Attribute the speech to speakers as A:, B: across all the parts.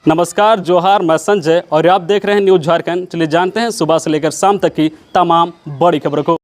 A: नमस्कार, जोहार, मैं संजय और आप देख रहे हैं न्यूज झारखंड। चलिए जानते हैं सुबह से लेकर शाम तक की तमाम बड़ी खबरों को।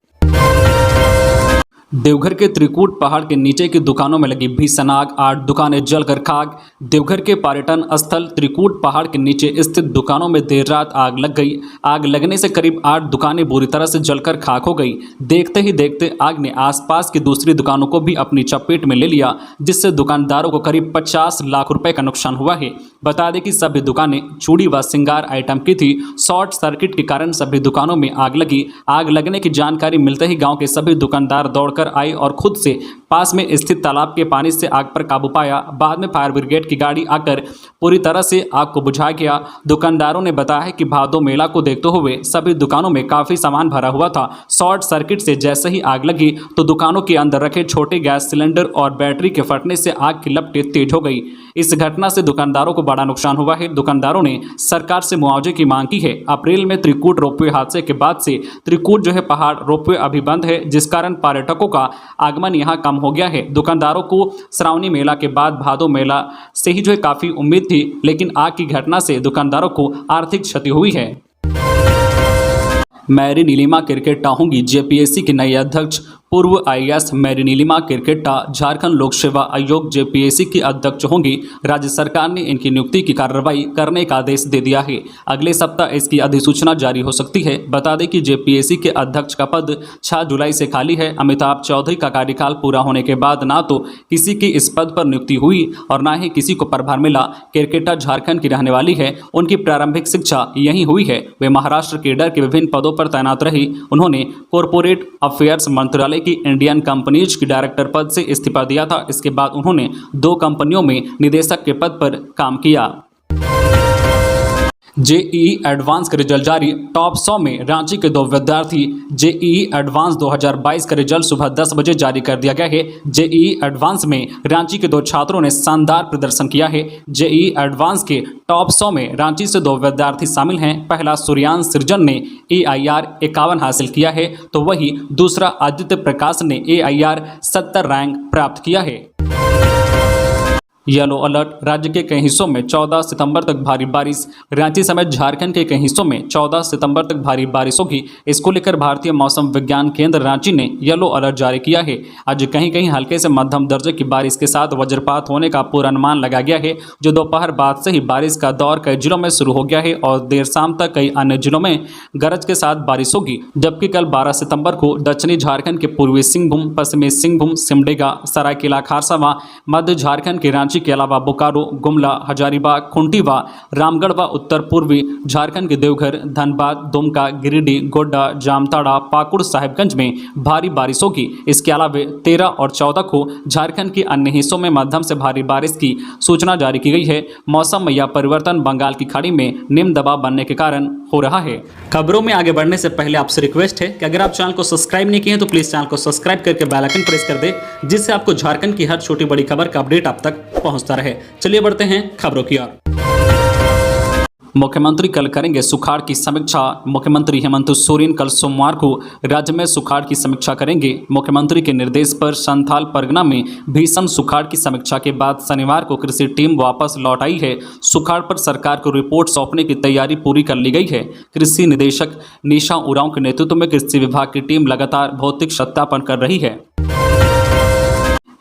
A: देवघर के त्रिकूट पहाड़ के नीचे की दुकानों में लगी भीषण आग, 8 दुकानें जलकर खाक। देवघर के पर्यटन स्थल त्रिकूट पहाड़ के नीचे स्थित दुकानों में देर रात आग लग गई। आग लगने से करीब 8 दुकानें बुरी तरह से जलकर खाक हो गई। देखते ही देखते आग ने आसपास की दूसरी दुकानों को भी अपनी चपेट में ले लिया, जिससे दुकानदारों को करीब 50 लाख रुपए का नुकसान हुआ है। बता दें कि सभी दुकानें चूड़ी व श्रृंगार आइटम की थी। शॉर्ट सर्किट के कारण सभी दुकानों में आग लगी। आग लगने की जानकारी मिलते ही गाँव के सभी दुकानदार दौड़कर आई और खुद से पास में स्थित तालाब के पानी से आग पर काबू पाया। बाद में फायर ब्रिगेड की गाड़ी आकर पूरी तरह से आग को बुझा गया। दुकानदारों ने बताया है कि भादो मेला को देखते हुए सभी दुकानों में काफी सामान भरा हुआ था। शॉर्ट सर्किट से जैसे ही आग लगी तो दुकानों के अंदर रखे छोटे गैस सिलेंडर और बैटरी के फटने से आग की लपटें तेज हो गई। इस घटना से दुकानदारों को बड़ा नुकसान हुआ है। दुकानदारों ने सरकार से मुआवजे की मांग की है। अप्रैल में त्रिकूट रोपवे हादसे के बाद से त्रिकूट पहाड़ रोपवे अभी बंद है, जिस कारण पर्यटकों का आगमन यहां कम हो गया है। दुकानदारों को श्रावणी मेला के बाद भादो मेला से ही काफी उम्मीद थी, लेकिन आग की घटना से दुकानदारों को आर्थिक क्षति हुई है। मैरी नीलिमा क्रिकेटा होंगी जेपीएससी की नई अध्यक्ष। पूर्व आईएएस मैरी नीलिमा क्रिकेटा झारखंड लोक सेवा आयोग जेपीएससी की अध्यक्ष होंगी। राज्य सरकार ने इनकी नियुक्ति की कार्रवाई करने का आदेश दे दिया है। अगले सप्ताह इसकी अधिसूचना जारी हो सकती है। बता दें कि जेपीएससी के अध्यक्ष का पद 6 जुलाई से खाली है। अमिताभ चौधरी का कार्यकाल पूरा होने के बाद ना तो किसी की इस पद पर नियुक्ति हुई और ना ही किसी को प्रभार मिला। क्रिकेटा झारखंड की रहने वाली है। उनकी प्रारंभिक शिक्षा यहीं हुई है। वे महाराष्ट्र केडर के विभिन्न पदों पर तैनात रही। उन्होंने कॉरपोरेट अफेयर्स मंत्रालय की इंडियन कंपनीज की डायरेक्टर पद से इस्तीफा दिया था। इसके बाद उन्होंने 2 कंपनियों में निदेशक के पद पर काम किया। जेईई एडवांस के रिजल्ट जारी। टॉप 100 में रांची के 2 विद्यार्थी। जेईई एडवांस 2022 का रिजल्ट सुबह 10 बजे जारी कर दिया गया है। जेईई एडवांस में रांची के 2 छात्रों ने शानदार प्रदर्शन किया है। जेईई एडवांस के टॉप 100 में रांची से 2 विद्यार्थी शामिल हैं। पहला सूर्यांश सृजन ने AIR 51 हासिल किया है, तो वही दूसरा आदित्य प्रकाश ने AIR 70 रैंक प्राप्त किया है। Yellow alert. राज्य के कई हिस्सों में 14 सितंबर तक भारी बारिश। रांची समेत झारखंड के कई हिस्सों में 14 सितंबर तक भारी बारिश होगी। इसको लेकर भारतीय मौसम विज्ञान केंद्र रांची ने येलो अलर्ट जारी किया है। आज कहीं कहीं हल्के से मध्यम दर्जे की बारिश के साथ वज्रपात होने का पूर्वानुमान लगाया गया है, जो दोपहर बाद से ही बारिश का दौर कई जिलों में शुरू हो गया है और देर शाम तक कई अन्य जिलों में गरज के साथ बारिश होगी। जबकि कल 12 सितंबर को दक्षिणी झारखंड के पूर्वी सिंहभूम, पश्चिमी सिंहभूम, सिमडेगा, सरायकेला खारसावां, मध्य झारखंड के रांची के अलावा बोकारो, गुमला, हजारीबाग, खुंटी व रामगढ़ व उत्तर पूर्वी झारखंड के देवघर, धनबाद, दुमका, गिरिडीह, गोड्डा, जामताड़ा, पाकुड़, साहिबगंज में भारी बारिश होगी। इसके अलावा 13 और 14 को झारखंड के अन्य हिस्सों में मध्यम से भारी बारिश की सूचना जारी की गई है। मौसम में यह परिवर्तन बंगाल की खाड़ी में निम्न दबाव बनने के कारण हो रहा है। खबरों में आगे बढ़ने से पहले आपसे रिक्वेस्ट है कि अगर आप चैनल को सब्सक्राइब नहीं किए हैं तो प्लीज चैनल को सब्सक्राइब करके बेल आइकन प्रेस कर दे, जिससे आपको झारखंड की हर छोटी बड़ी खबर का अपडेट आप तक पहुंचता रहे। चलिए बढ़ते हैं खबरों की ओर। मुख्यमंत्री कल करेंगे सुखाड़ की समीक्षा। मुख्यमंत्री हेमंत सोरेन कल सोमवार को राज्य में सुखाड़ की समीक्षा करेंगे। मुख्यमंत्री के निर्देश पर संथाल परगना में भीषण सुखाड़ की समीक्षा के बाद शनिवार को कृषि टीम वापस लौट आई है। सुखाड़ पर सरकार को रिपोर्ट सौंपने की तैयारी पूरी कर ली गई है। कृषि निदेशक निशा उरांव के नेतृत्व में कृषि विभाग की टीम लगातार भौतिक सत्यापन कर रही है।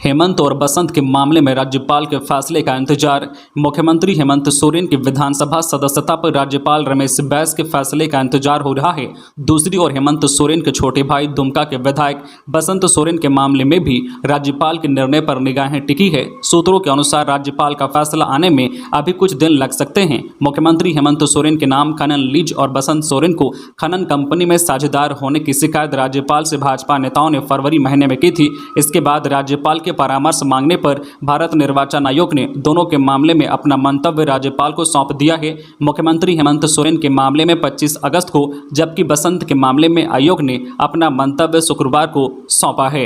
A: हेमंत और बसंत के मामले में राज्यपाल के फैसले का इंतजार। मुख्यमंत्री हेमंत सोरेन की विधानसभा सदस्यता पर राज्यपाल रमेश बैस के फैसले का इंतजार हो रहा है। दूसरी ओर हेमंत सोरेन के छोटे भाई दुमका के विधायक बसंत सोरेन के मामले में भी राज्यपाल के निर्णय पर निगाहें टिकी है। सूत्रों के अनुसार राज्यपाल का फैसला आने में अभी कुछ दिन लग सकते हैं। मुख्यमंत्री हेमंत सोरेन के नाम खनन लीज और बसंत सोरेन को खनन कंपनी में साझेदार होने की शिकायत राज्यपाल से भाजपा नेताओं ने फरवरी महीने में की थी। इसके बाद राज्यपाल परामर्श मांगने पर भारत निर्वाचन आयोग ने दोनों के मामले में अपना मंतव्य राज्यपाल को सौंप दिया है। मुख्यमंत्री हेमंत सोरेन के मामले में 25 अगस्त को, जबकि बसंत के मामले में आयोग ने अपना मंतव्य शुक्रवार को सौंपा है।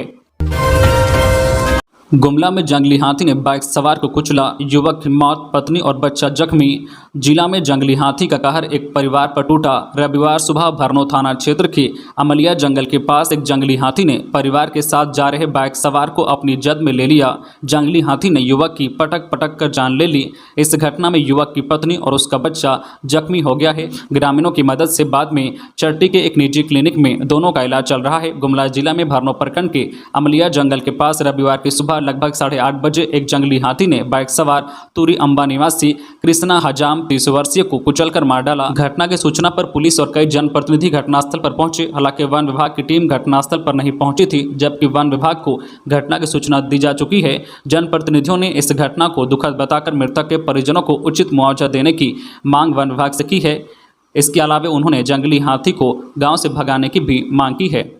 A: गुमला में जंगली हाथी ने बाइक सवार को कुचला, युवक की मौत, पत्नी और बच्चा जख्मी। जिला में जंगली हाथी का कहर एक परिवार पर टूटा। रविवार सुबह भरनो थाना क्षेत्र के अमलिया जंगल के पास एक जंगली हाथी ने परिवार के साथ जा रहे बाइक सवार को अपनी जद में ले लिया। जंगली हाथी ने युवक की पटक पटक कर जान ले ली। इस घटना में युवक की पत्नी और उसका बच्चा जख्मी हो गया है। ग्रामीणों की मदद से बाद में चट्टी के एक निजी क्लिनिक में दोनों का इलाज चल रहा है। गुमला जिला में भरनो प्रखंड के अमलिया जंगल के पास रविवार की सुबह लगभग 8:30 बजे एक जंगली हाथी ने बाइक सवार तुरी अंबा निवासी कृष्णा हजाम 30 वर्षीय को कुचलकर मार डाला। घटना की सूचना पर पुलिस और कई जनप्रतिनिधि घटनास्थल पर पहुंचे। हालांकि वन विभाग की टीम घटनास्थल पर नहीं पहुंची थी, जबकि वन विभाग को घटना की सूचना दी जा चुकी है। जनप्रतिनिधियों ने इस घटना को दुखद बताकर मृतक के परिजनों को उचित मुआवजा देने की मांग वन विभाग से की है। इसके अलावा उन्होंने जंगली हाथी को गाँव से भगाने की भी मांग की है।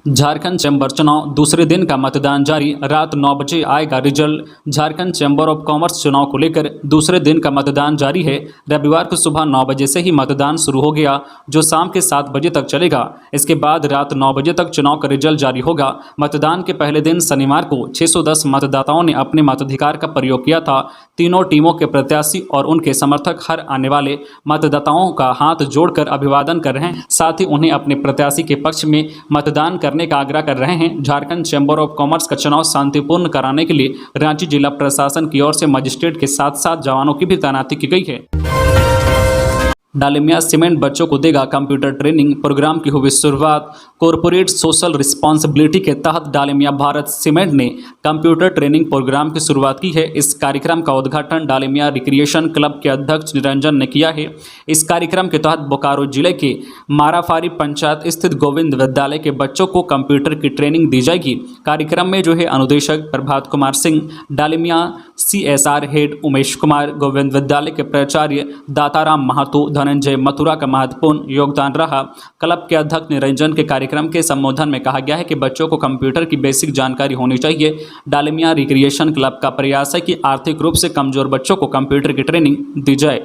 A: झारखंड चैम्बर चुनाव दूसरे दिन का मतदान जारी। रात 9 बजे आएगा result. Jharkhand chamber of commerce चुनाव को लेकर दूसरे दिन का मतदान जारी है। रविवार को सुबह 9 बजे से ही मतदान शुरू हो गया, जो शाम के 7 बजे तक चलेगा। इसके बाद रात 9 बजे तक चुनाव का रिजल्ट जारी होगा। मतदान के पहले दिन शनिवार को 610 मतदाताओं ने अपने मताधिकार का प्रयोग किया था। तीनों टीमों के प्रत्याशी और उनके समर्थक हर आने वाले मतदाताओं का हाथ जोड़कर अभिवादन कर रहे हैं। साथ ही उन्हें अपने प्रत्याशी के पक्ष में मतदान करने का आग्रह कर रहे हैं। झारखंड चैम्बर ऑफ कॉमर्स का चुनाव शांतिपूर्ण कराने के लिए रांची जिला प्रशासन की ओर से मजिस्ट्रेट के साथ साथ जवानों की भी तैनाती की गई है। डालमिया सीमेंट बच्चों को देगा कंप्यूटर ट्रेनिंग प्रोग्राम की हुई शुरुआत। कॉरपोरेट सोशल रिस्पॉन्सिबिलिटी के तहत डालमिया भारत सीमेंट ने कंप्यूटर ट्रेनिंग प्रोग्राम की शुरुआत की है। इस कार्यक्रम का उद्घाटन डालमिया रिक्रिएशन क्लब के अध्यक्ष निरंजन ने किया है। इस कार्यक्रम के तहत बोकारो जिले के माराफारी पंचायत स्थित गोविंद विद्यालय के बच्चों को कंप्यूटर की ट्रेनिंग दी जाएगी। कार्यक्रम में अनुदेशक प्रभात कुमार सिंह, डालमिया CSR हेड उमेश कुमार, गोविंद विद्यालय के प्राचार्य दाताराम महतो, धनंजय मथुरा का महत्वपूर्ण योगदान रहा। क्लब के अध्यक्ष निरंजन के कार्यक्रम के संबोधन में कहा गया है कि बच्चों को कंप्यूटर की बेसिक जानकारी होनी चाहिए। डालमिया रिक्रिएशन क्लब का प्रयास है कि आर्थिक रूप से कमजोर बच्चों को कंप्यूटर की ट्रेनिंग दी जाए।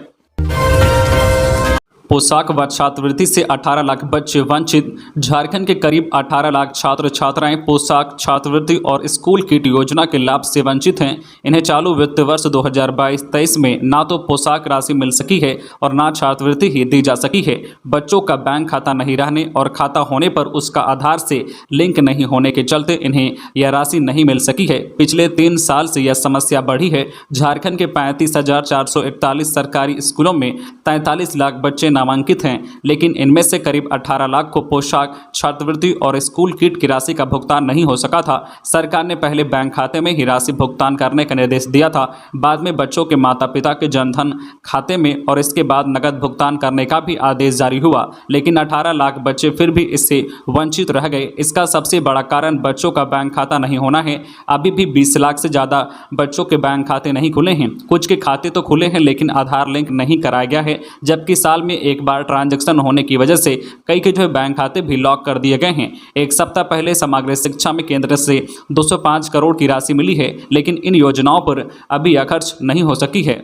A: पोशाक व छात्रवृत्ति से 18 लाख बच्चे वंचित। झारखंड के करीब 18 लाख छात्र छात्राएं पोशाक, छात्रवृत्ति और स्कूल किट योजना के लाभ से वंचित हैं। इन्हें चालू वित्त वर्ष 2022-23 में ना तो पोशाक राशि मिल सकी है और ना छात्रवृत्ति ही दी जा सकी है। बच्चों का बैंक खाता नहीं रहने और खाता होने पर उसका आधार से लिंक नहीं होने के चलते इन्हें यह राशि नहीं मिल सकी है। पिछले 3 साल से यह समस्या बढ़ी है। झारखंड के 35,441 सरकारी स्कूलों में 43 लाख बच्चे नामांकित हैं, लेकिन इनमें से करीब 18 लाख को पोशाक, छात्रवृत्ति और स्कूल किट की राशि का भुगतान नहीं हो सका था। सरकार ने पहले बैंक खाते में ही राशि भुगतान करने का निर्देश दिया था। बाद में बच्चों के माता पिता के जनधन खाते में और इसके बाद नकद भुगतान करने का भी आदेश जारी हुआ, लेकिन 18 लाख बच्चे फिर भी इससे वंचित रह गए। इसका सबसे बड़ा कारण बच्चों का बैंक खाता नहीं होना है। अभी भी 20 लाख से ज़्यादा बच्चों के बैंक खाते नहीं खुले हैं। कुछ के खाते तो खुले हैं, लेकिन आधार लिंक नहीं कराया गया है, जबकि साल में एक बार ट्रांजैक्शन होने की वजह से कई के बैंक खाते भी लॉक कर दिए गए हैं। एक सप्ताह पहले समग्र शिक्षा में केंद्र से 205 करोड़ की राशि मिली है, लेकिन इन योजनाओं पर अभी यह खर्च नहीं हो सकी है।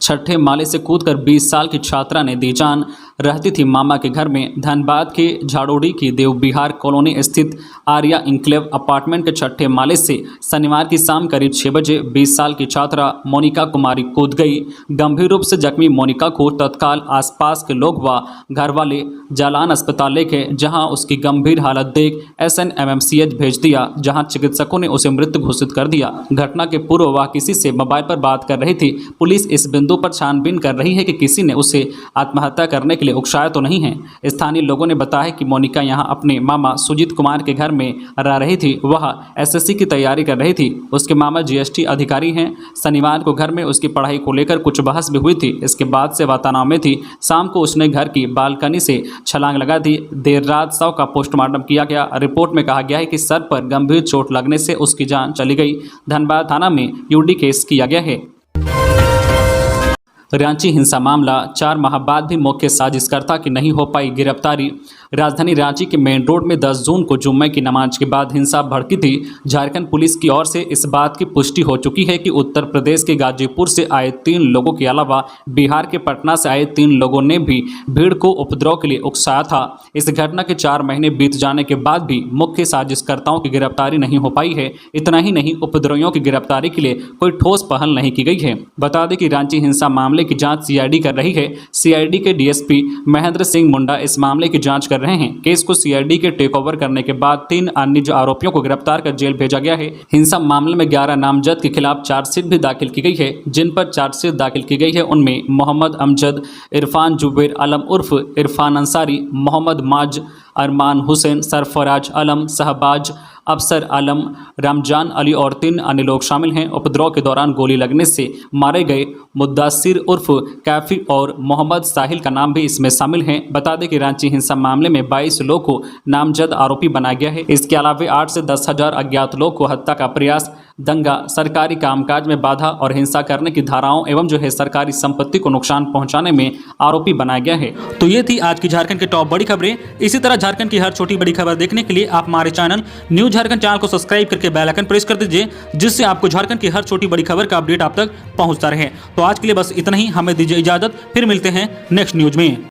A: छठे माले से कूदकर 20 साल की छात्रा ने दी जान। रहती थी मामा के घर में। धनबाद के झाड़ोड़ी की देव बिहार कॉलोनी स्थित आर्या इंक्लेव अपार्टमेंट के छठे माले से शनिवार की शाम करीब 6 बजे 20 साल की छात्रा मोनिका कुमारी कूद गई। गंभीर रूप से जख्मी मोनिका को तत्काल आसपास के लोग व घर वाले जालान अस्पताल ले गए, जहां उसकी गंभीर हालत देख SNMMCH भेज दिया, जहां चिकित्सकों ने उसे मृत घोषित कर दिया। घटना के पूर्व वह किसी से मोबाइल पर बात कर रही थी। पुलिस इस बिंदु पर छानबीन कर रही है कि किसी ने उसे आत्महत्या करने के लिए उकसाया तो नहीं है। स्थानीय लोगों ने बताया कि मोनिका यहां अपने मामा सुजीत कुमार के घर में रह रही थी। वह SSC की तैयारी कर रही थी। उसके मामा GST अधिकारी हैं। शनिवार को घर में उसकी पढ़ाई को लेकर कुछ बहस भी हुई थी। इसके बाद से वह तनाव में थी। शाम को उसने घर की बालकनी से छलांग लगा दी। देर रात शव का पोस्टमार्टम किया गया। रिपोर्ट में कहा गया है कि सर पर गंभीर चोट लगने से उसकी जान चली गई। धनबाद थाना में UD केस किया गया है। रांची हिंसा मामला, 4 माह बाद भी मुख्य साजिशकर्ता की नहीं हो पाई गिरफ्तारी। राजधानी रांची के मेन रोड में 10 जून को जुम्मे की नमाज के बाद हिंसा भड़की थी। झारखंड पुलिस की ओर से इस बात की पुष्टि हो चुकी है कि उत्तर प्रदेश के गाजीपुर से आए 3 लोगों के अलावा बिहार के पटना से आए 3 लोगों ने भी भीड़ को उपद्रव के लिए उकसाया था। इस घटना के 4 महीने बीत जाने के बाद भी मुख्य साजिशकर्ताओं की गिरफ्तारी नहीं हो पाई है। इतना ही नहीं, उपद्रवियों की गिरफ्तारी के लिए कोई ठोस पहल नहीं की गई है। बता दें कि रांची हिंसा मामले की जांच सीआईडी कर रही है। सीआईडी के डीएसपी महेंद्र सिंह मुंडा इस मामले की जांच कर रहे हैं। केस को सीआईडी के टेक ओवर करने के बाद 3 अन्य आरोपियों को गिरफ्तार कर जेल भेजा गया है। हिंसा मामले में 11 नामजद के खिलाफ चार्जशीट भी दाखिल की गई है। जिन पर चार्जशीट दाखिल की गई है उनमें मोहम्मद अमजद, इरफान जुबैर आलम उर्फ इरफान अंसारी, मोहम्मद माज, अरमान हुसैन, सरफराज आलम, शहबाज अफसर आलम, रमजान अली और 3 अन्य लोग शामिल हैं। उपद्रव के दौरान गोली लगने से मारे गए मुद्दासिर उर्फ कैफी और मोहम्मद साहिल का नाम भी इसमें शामिल है। बता दें कि रांची हिंसा मामले में 22 लोग को नामजद आरोपी बनाया गया है। इसके अलावा 8 से 10,000 अज्ञात लोग को हत्या का प्रयास, दंगा, सरकारी कामकाज में बाधा और हिंसा करने की धाराओं एवं सरकारी संपत्ति को नुकसान पहुंचाने में आरोपी बनाया गया है।
B: तो ये थी आज की झारखंड की टॉप बड़ी खबरें। इसी तरह झारखंड की हर छोटी बड़ी खबर देखने के लिए आप हमारे चैनल न्यूज झारखंड चैनल को सब्सक्राइब करके बेल आइकन प्रेस कर दीजिए, जिससे आपको झारखंड की हर छोटी बड़ी खबर का अपडेट आप तक पहुंचता रहे। तो आज के लिए बस इतना ही, हमें दीजिए इजाजत, फिर मिलते हैं नेक्स्ट न्यूज में।